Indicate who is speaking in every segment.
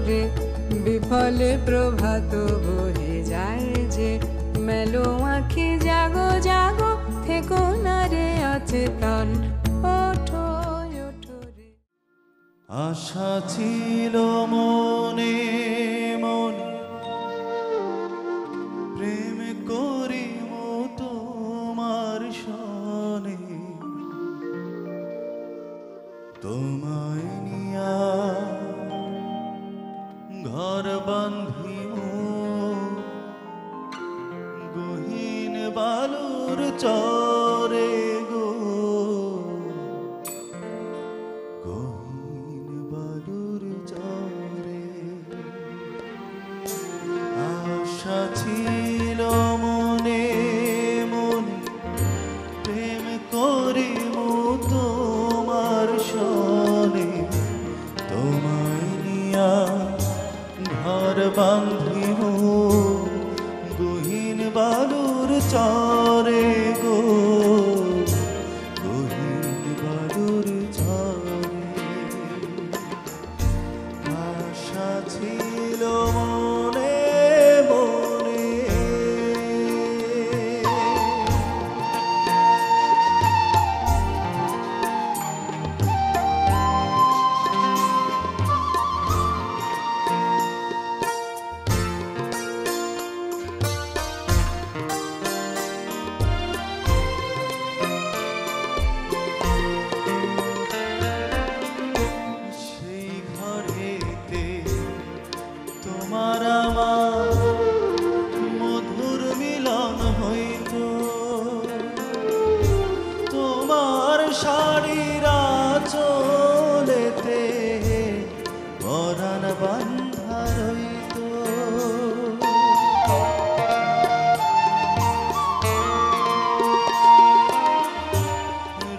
Speaker 1: রে বিফলে প্রভাত বহে যায় যে মেলো আঁখি জাগো জাগো থেকো না রে অচেতন ওঠো ওঠো রে।
Speaker 2: আশা ছিল মনে মনে প্রেম করি তোমার সনে তোমায় নিয়া ঘর বাঁধিব গহীন বালুর চরে গো গহীন বালুর চরে। আশা ছিল মনে মনে প্রেম করিব তোমার সনে তোমায় নিয়া ঘর বাঁধিব গহীন বালুর চরে গো গহীন বালুর চরে। আশা ছিল মনে মনে সেই ঘরেতে তোমার আমার মধুর মিলন হইত তোমার শাড়ির আঁচলেতে পরাণ বান্ধা রইত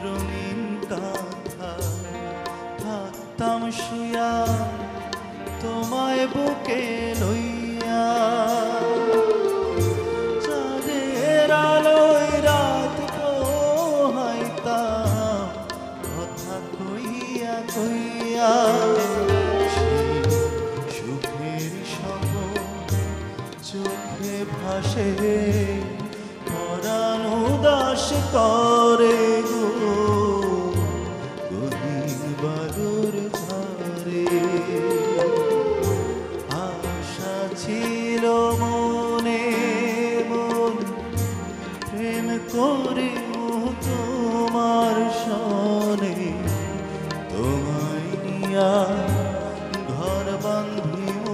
Speaker 2: রঙিন কাঁথা থাকতাম শুয়া তোমায় বুকে লইয়া চাঁদের আলোয় রাত পোহাইতাম কথা কইয়া কইয়া সেই সুখের সব চোখে ভাসে পরাণ উদাস করে গো গহীন বালুর ঝরে। আশা ছিল মনে মনে প্রেম করিব তোমার সনে তোমায় নিয়া ঘর বাঁধিব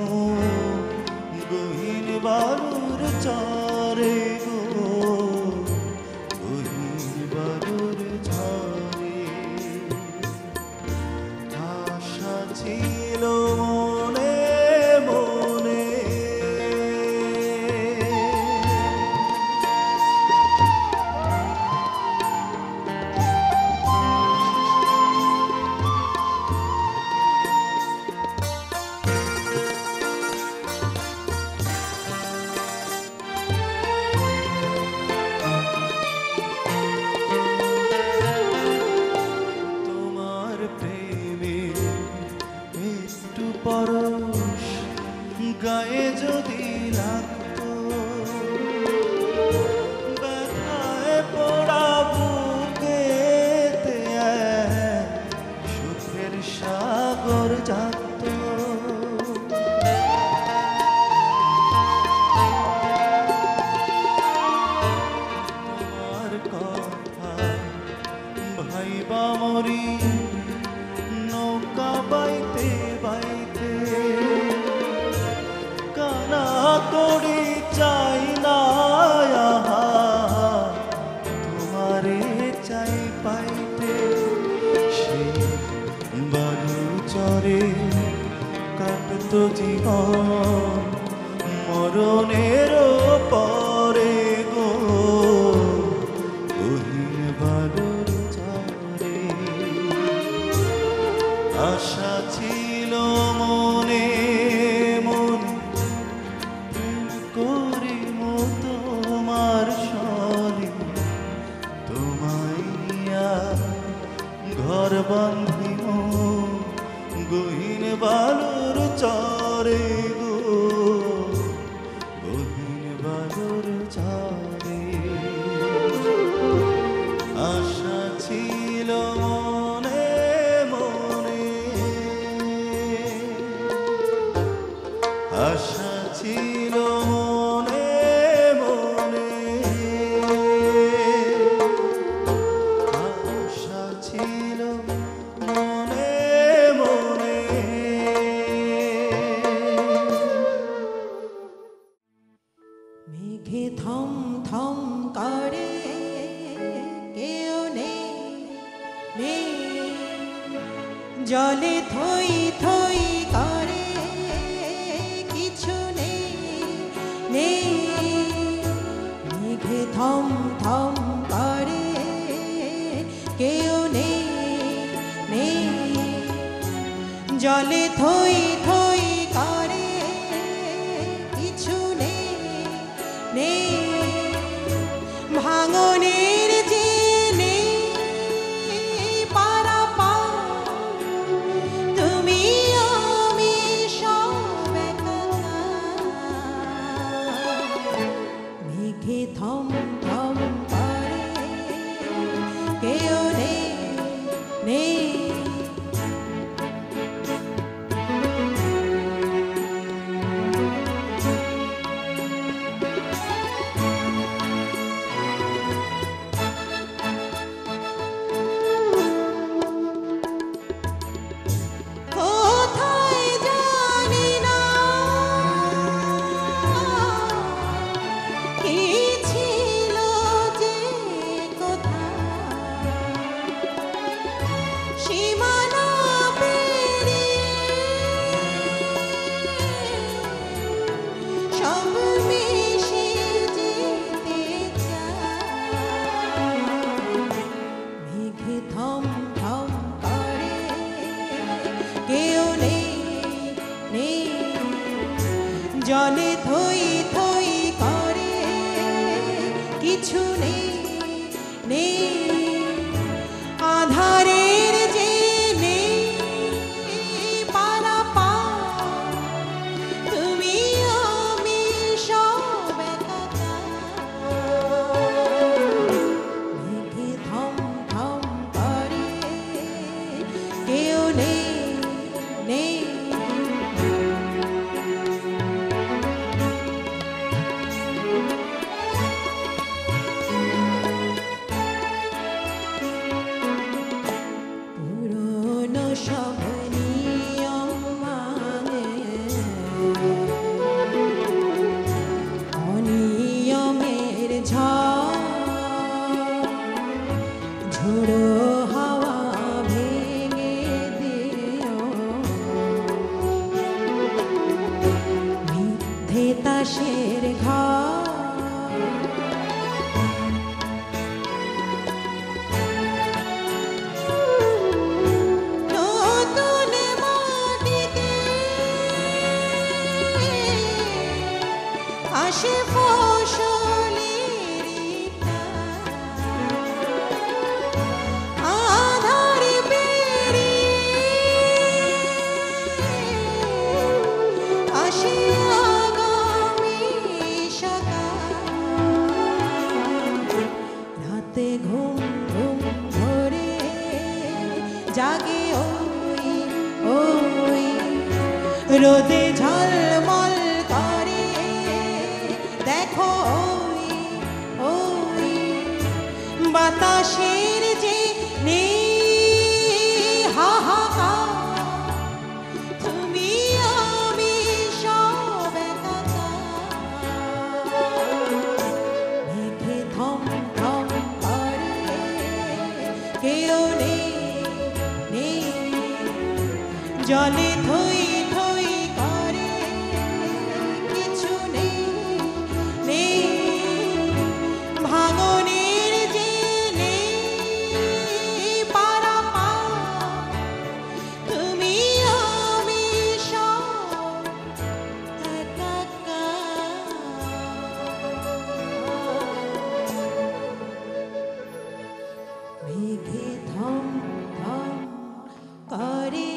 Speaker 2: গহীন বালুর চরে গো গহীন বালুর ঝরে। আশা ছিল মনে মনে তোমার প্রেমে একটু পরশ গায়ে যদি লাগতো ব্যথায় পোড়া বুকেতে সুখের সাগর জাগতো তোমার কথা ভাইবা মরি নৌকা বাইতে বাইতে কানা করি চাই না আহা, তোমারে চাই পাইতে সেই বালু চরে কাটতো জীবন মরণের পরে গো গহীন বালুর চরে। আশা ছিল মনে মনে প্রেম করিব তোমার সনে তোমায় নিয়া ঘর বাঁধিব গহীন বালুর চরে গো, গহীন বালুর চরে। আশা ছিল মনে মনে, আশা ছিল মনে মনে, আশা ছিল মনে মনে।
Speaker 1: মেঘে থম থম করে কেউ নেই নেই, জলে থই থই করে কিছু নেই নেই। মেঘে থম থম করে কেউ নেই নেই, জলে থই থই করে কিছু নেই নেই। ভাঙনের যে নেই পারাপার, তুমি আমি সব একাকার। মেঘে থম থম করে কেউ নেই নেই। কোথায় জানি না কি ছিল যে কোথায়, সীমানা পেরিয়ে সব মিশে যেতে চায়। মেঘে থম থম করে কেউ নেই নেই, জলে থই থই করে কিছু নেই নেই। আধারের যে নেই পারাপার, তুমি আমি সব একাকার। মেঘে থম থম করে কেউ নেই নেই। পুরনো সব নিয়ম মানে অনিয়মের ঝড়ো হাওয়া ভেঙে দিও, মিথ্যে তাসের ঘর। নতুন মাটিতে আসে ফসলের আধার পেরিয়ে আসে আগামী সকাল। রাতে ঘুম ঘুম ধরে জাগে ওই ওই, রোদে ঝলমল করে দেখো ওই ওই। বাতাসের যে নেই হাহাকার, তুমি আমি সব একাকার। মেঘে থম থম করে কেউ নেই নেই, জলে থই থই করে কিছু নেই নেই। ভাঙনের যে নেই পারাপার, তুমি আমি সব একাকার। মেঘে থম থম করে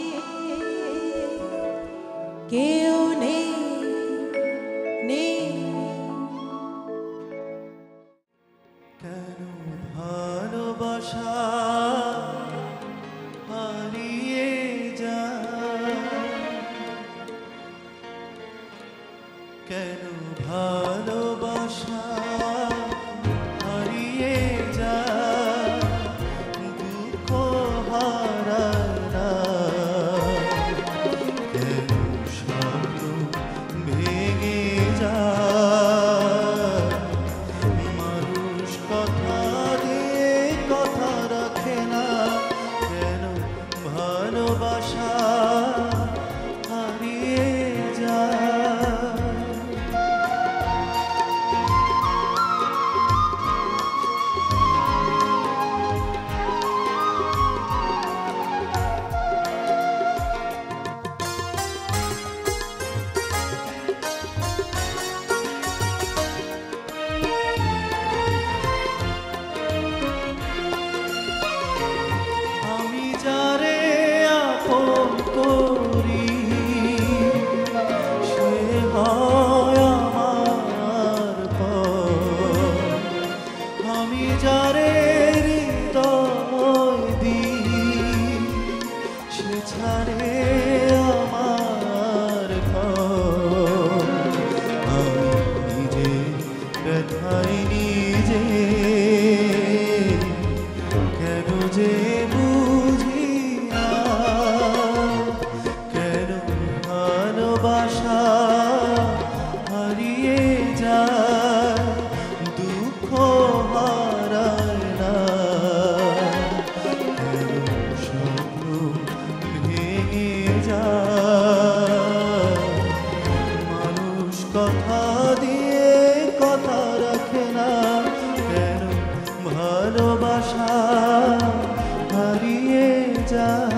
Speaker 1: কেউ নেই নেই।
Speaker 2: কেন ভালোবাসা হারিয়ে যায়, কেন ভালোবাসা হারিয়ে যায়, দুঃখ হারায় না, কেন স্বপ্ন ভেঙে যায়, মানুষ কথা দিয়ে কথা রাখে না, কেন ভালোবাসা হারিয়ে যায়। আমি যারে আপন করি সে হয় আমার পর, আমি যারে হৃদয় দিই সে ছাড়ে আমার ঘর, আমি নিজে ব্যথায় নিজে কেন যে বুঝি না, কেন ভালোবাসা হারিয়ে যায়, দুঃখ হারায় না, কেন স্বপ্ন ভেঙে যায়, মানুষ কথা দিয়ে কথা রাখে না, কেন ভালোবাসা হারিয়ে যায়।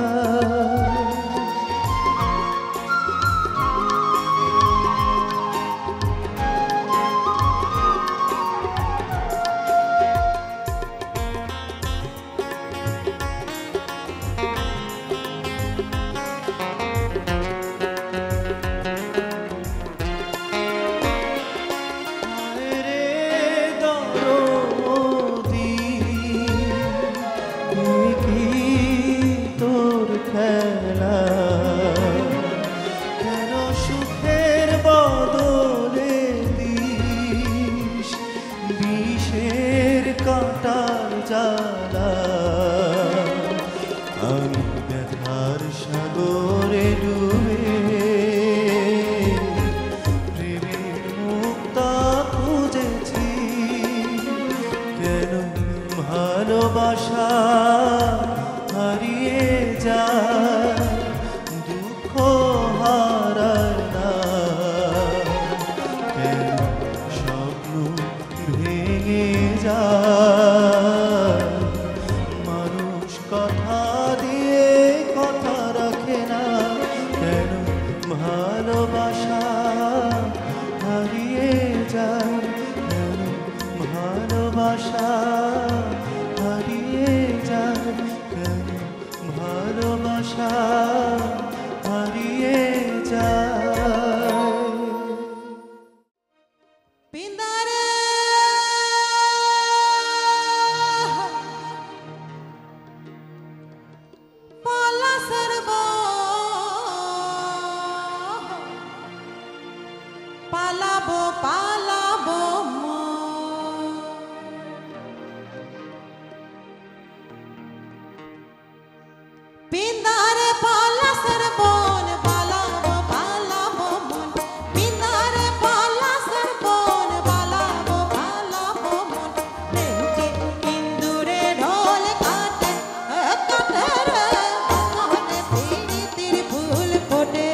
Speaker 2: রে দরদি কি তোর খেলা, কেন সুখের বদলে দিস বিষের কাঁটার জ্বালা, আমি ব্যথার সাগরে ডুবে প্রেমের মুক্তা খুঁজেছি, কেন ভালোবাসা হারিয়ে যায়, দুঃখ হারায় না, কেন স্বপ্ন ভেঙে যায়, মানুষ কথা দিয়ে কথা রাখে না, কেন ভালোবাসা হারিয়ে যায়, কেন ভালোবাসা হারিয়ে যায়, কেন ভালোবাসা হারিয়ে যায়।
Speaker 1: পিন্দারে পালা সরব পালাবো পালাবো পিন্দারে পালা সরব পালাবো পালাবো মন, পিন্দারে পালা সরব পালাবো পালাবো মন, নেঞ্চে ইন্দুরে ঢোল কাটে কাটে রে মনে প্রীতির ফুল ফোটে,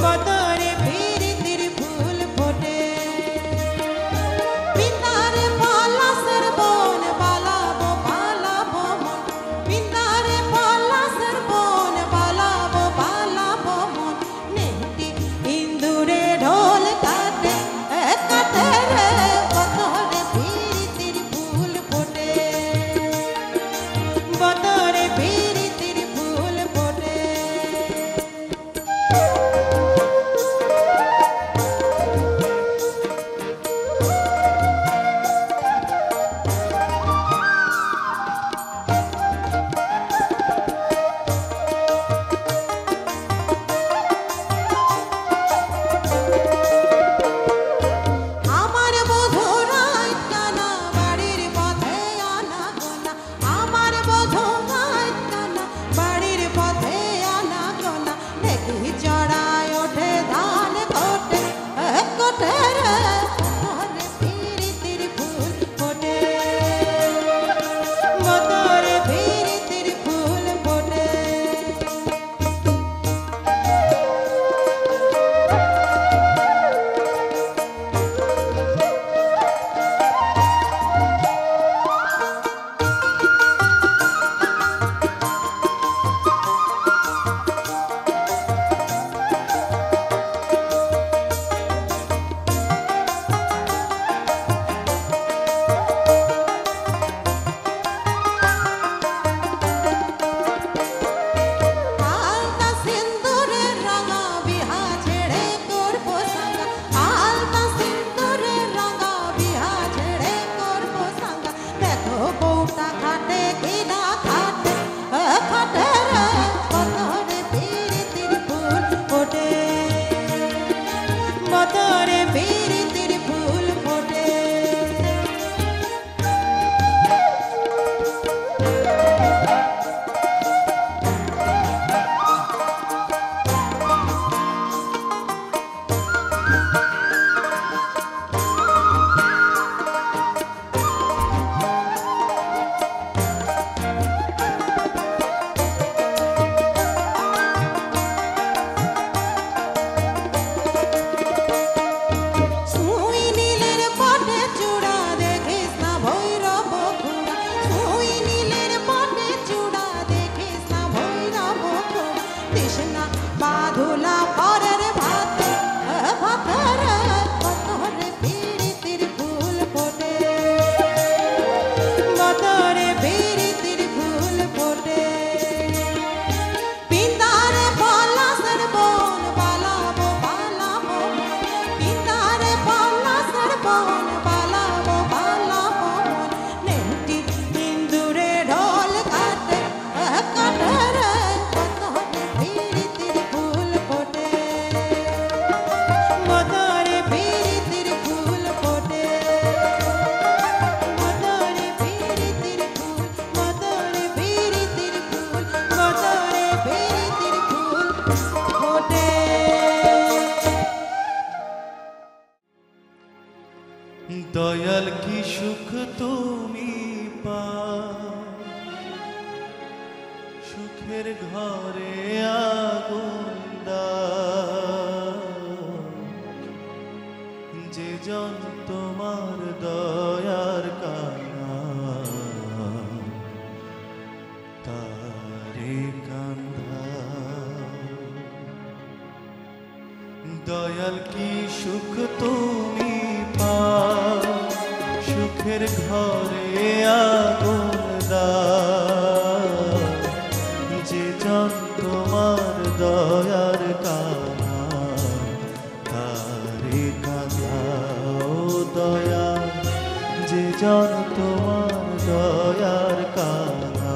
Speaker 1: বদরে প্রীতির তৃষ্ণা বাঁধুলা পরের ভাতে ভাতের বতরে প্রীতির ফুল ফোটে বতরে প্রীতির ফুল ফোটে পিতারে পলাশের বন পালাবো পালাবো পিতারে পলাশের বন পালাবো পালাবো নেংটি ইন্দুরে ঢোল কাটে কাটে রে বতরে প্রীতির ফুল ফোটে বতরে প্রীতির ফুল ফোটে বতরে প্রীতির ফুল বতরে প্রীতির ফুল বতরে প্রীতির ফুল ফোটে
Speaker 2: দয়াল কি সুখ তুমি পাও সুখের ঘরে আগুন দাও যে জন তোমার দয়ার কানা তারে কান্ধা দয়াল কি সুখ তুমি পাও সুখের ঘরে আগুন দাও যে জন তোমার দয়ার কানা তারে কাঁদাও দয়া যে জন তোমার দয়ার কানা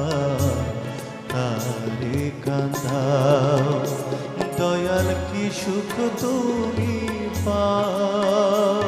Speaker 2: তারে কাঁদাও দয়াল কি সুখ তুমি পাও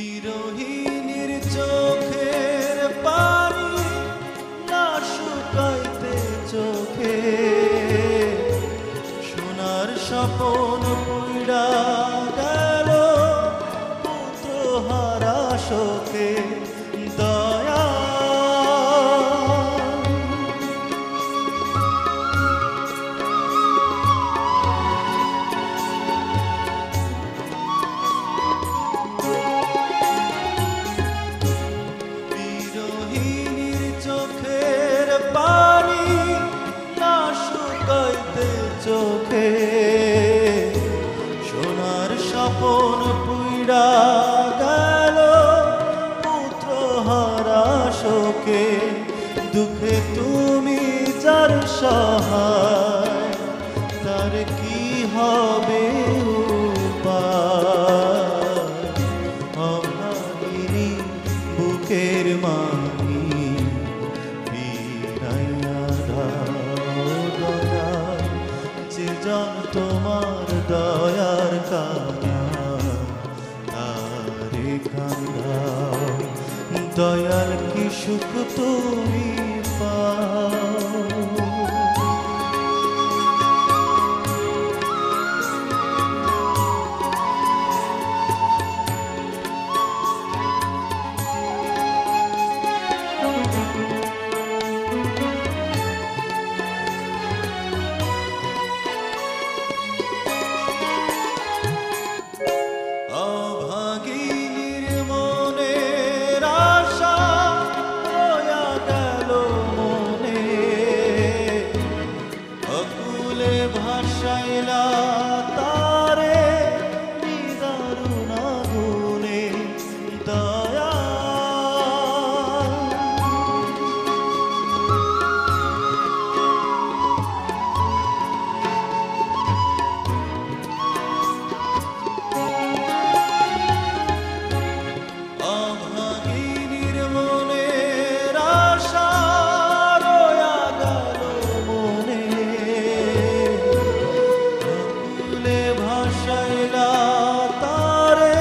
Speaker 2: বিরোহিনীর চোখের পানি না শুকাইতে চোখে সোনার স্বপন পুইড়া গেল পুত্র হারা শোকে দয়া বিরোহিনীর চোখের পানি না শুকাইতে চোখে সোনার স্বপন পুইড়া গেল পুত্র হারা শোকে দুঃখে তুমি যার সহায় তার কি হবে উপায় অভাগিনী বুকের মানি ফিরাইয়া দাও দয়া যে জন তোমার দয়ার কানা তারে কান্দাও দয়াল কি সুখ তুমি পাও অভাগিনীর মনের আশা রয়া গেল মনে অকুলে ভাসাইলা তারে নিদারুণ আগুনে দয়া অভাগিনীর মনের আশা রয়া গেল মনে অকুলে ভাসাইলা তারে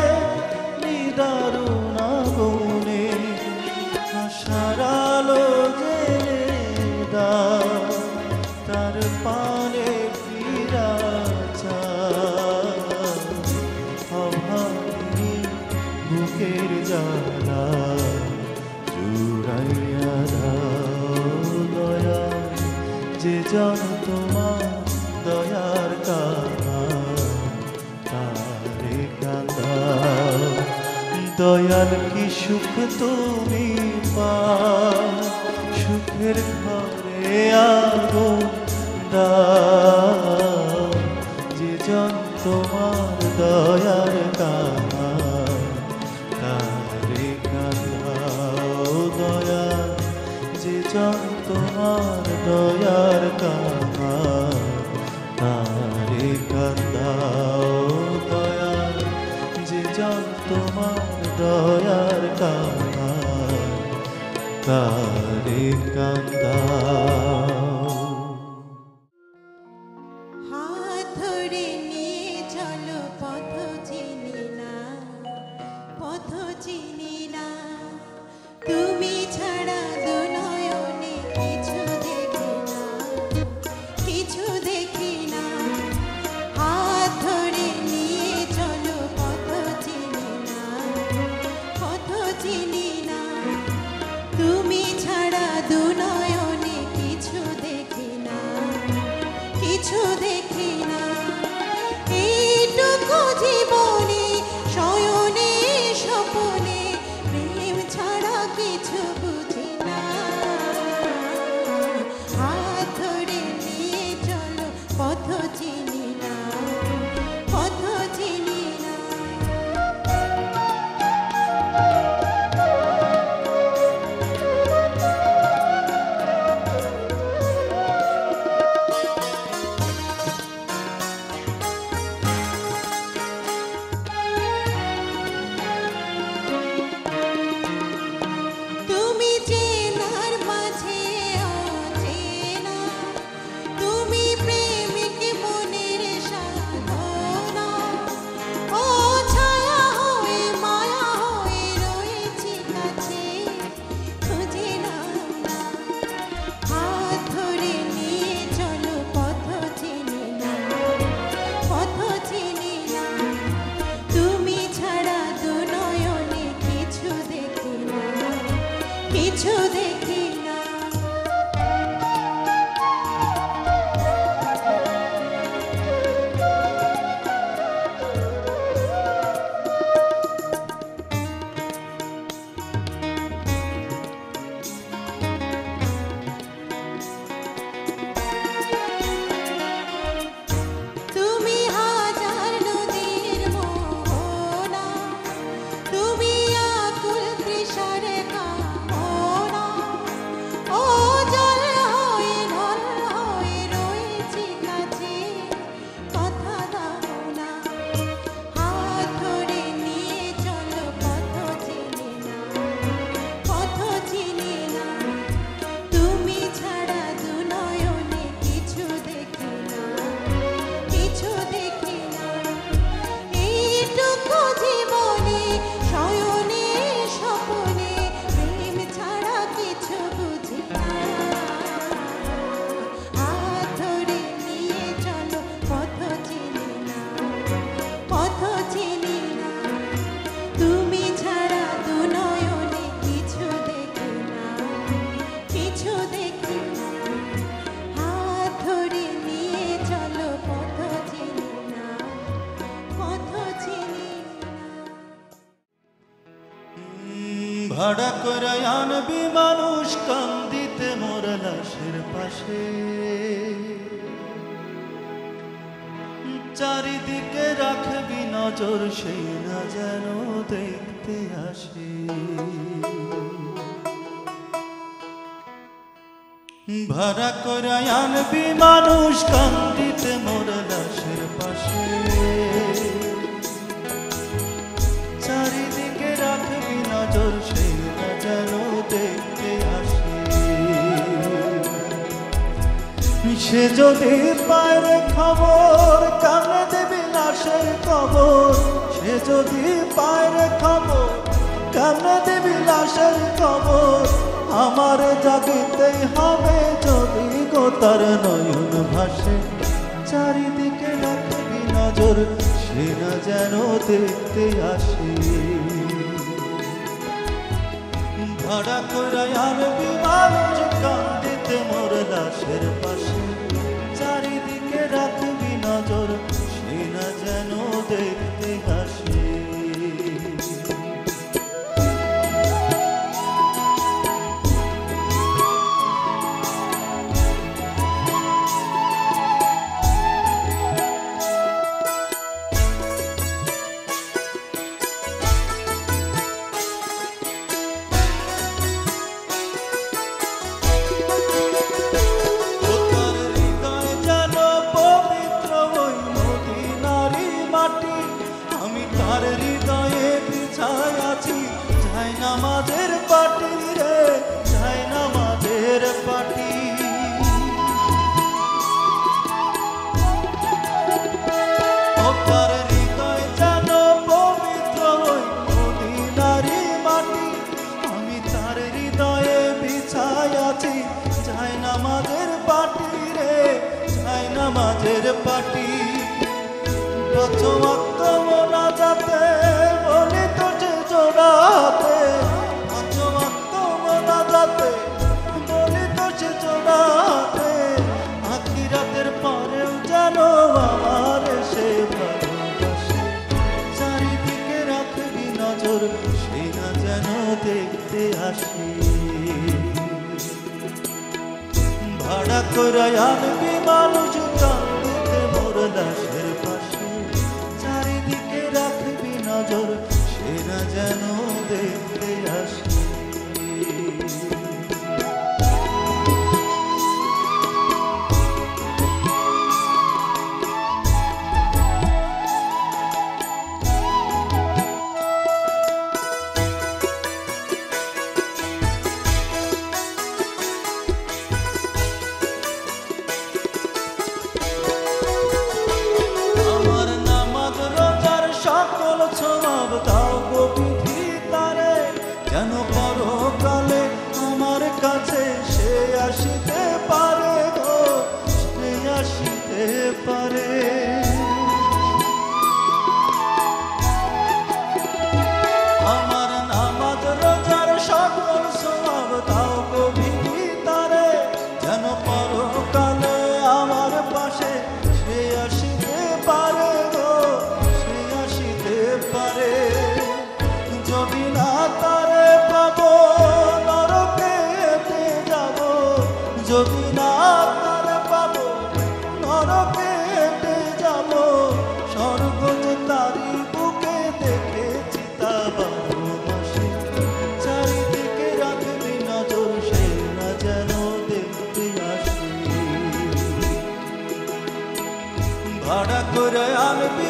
Speaker 2: নিদারুণ আগুনে আশার আলো জেলে দাও তার পানে ফিরা অভাগিনী বুকের জ্বালা জন তোমার দয়ার কান্না তারে কান্দাও। দয়াল কি সুখ তুমি পাও, সুখের ঘরে আগুন দাও। যে জন তোমার দয়ার কান্না তারে কান্দাও। দয়াল যে জন তোমার দয়ার কান্না তারে কান্দাও। দয়াল যে জন তোমার দয়ার কান্না তারে কান্দাও।
Speaker 1: হাত ধরে নিয়ে চলো পথ চিনি না, পথ চিনি না। তুমি ছাড়া দু নয়নে কিছু দেখি না, কিছু দেখি না। হাত ধরে নিয়ে চলো পথ চিনি না, পথ চিনি না। তুমি ছাড়া দু নয়নে কিছু দেখি না, কিছু দেখি না। এইটুকু জীবনে শয়নে স্বপনে প্রেম ছাড়া কিছু বুঝি না। হাত ধরে নিয়ে চলো পথ চিনি না, পথ চিনি না। তুমি চেনার মাঝে অচেনা, তুমি প্রেমিক মনের সাধনা। ও ছায়া হয়ে মায়া হয়ে রয়েছি কাছে, খুঁজে নাও না। হাত ধরে নিয়ে চলো পথ চিনি না, পথ চিনি না। তুমি ছাড়া দু নয়নে কিছু দেখি না, কিছু দেখি না। তুমি হাজার নদীর মোহনা, তুমি আকুল তৃষার কামনা। ও জল হয়ে ঢল হয়ে রয়েছি কাছে, কথা দাও না। হাত ধরে নিয়ে চলো পথ চিনি না, পথ চিনি না। তুমি ছাড়া দু নয়নে কিছু দেখি না, কিছু দেখি না। এইটুকু জীবনে শয়নে স্বপনে প্রেম ছাড়া কিছু বুঝি না। হাত ধরে নিয়ে চলো পথ চিনি না, পথ চিনি না। তুমি ছাড়া দু নয়নে কিছু দেখি না, কিছু দেখি না। হাত ধরে নিয়ে চলো পথ চিনি না, পথ চিনি না।
Speaker 2: ভাড়া করে আনবি মানুষ কান্দিতে মোর লাশের পাশে। চারিদিকে রাখবি নজর সেই না যেন দেখতে আসে। ভাড়া করে আনবি মানুষ কান্দিতে মোর লাশের পাশে। চারিদিকে রাখবি নজর সেই না যেন দেখতে আসে। সে যদি পায় খবর কানে দেবি লাশের কবর। সে যদি পায় খবর কানে দেবি লাশের কবর। আমার জাগিতেই হবে যদি গো তার নয়ন ভাসে। চারিদিকে রাখবি নজর সে না যেন দেখতে আসে। ভাড়া করে আনবি মানুষ কান্দিতে মোর লাশের পাশে। রাখবি নজর সে না যেন দেখতে আসে। তার হৃদয়ে বিছায় আছি যায় নামাজের পাটি রে, যায় নামাজের পাটি। ও তার হৃদয় যেন পবিত্র ওই মদিনারি মাটি, আমি তার হৃদয়ে বিছায় আছি যায় নামাজের পাটি রে, যায় নামাজের পাটি। পাঁচ ওয়াক্ত মোনাজাতে বলি তোকে জোড়াতে, পাঁচ ওয়াক্ত মোনাজাতে বলি তোকে জোড়াতে, আখিরাতের পরেও যেন আমার সে ভালোবাসে। চারিদিকে রাখবি নজর সে না যেন দেখতে আসে। ভাড়া করে আনবি মানুষ কাঁদতে মোর লাশের পাশে, চারিদিকে রাখবি নজর সে না যেন দেখতে আসে। সকল সমাব দাও গো বিধি তারে, যেন পরকালে আমার কাছে সে আসিতে পারে গো, সে আসিতে পারে। আমার নামাজ রোজার সকল সমাব দাও গো বিধি তারে, যেন পরকালে আমার পাশে সে আসিতে পারে গো, পারে। যদি না তারে পাবো নরকেতে যাব, যদি না তারে পাবো নরকেতে যাব, স্বর্গ যে তারি বুকে দেখেছি তা ভালোবাসি। চারিদিকে রাখবি নজর সে না যেন দেখতে আসে। ভাড়া করে আনবি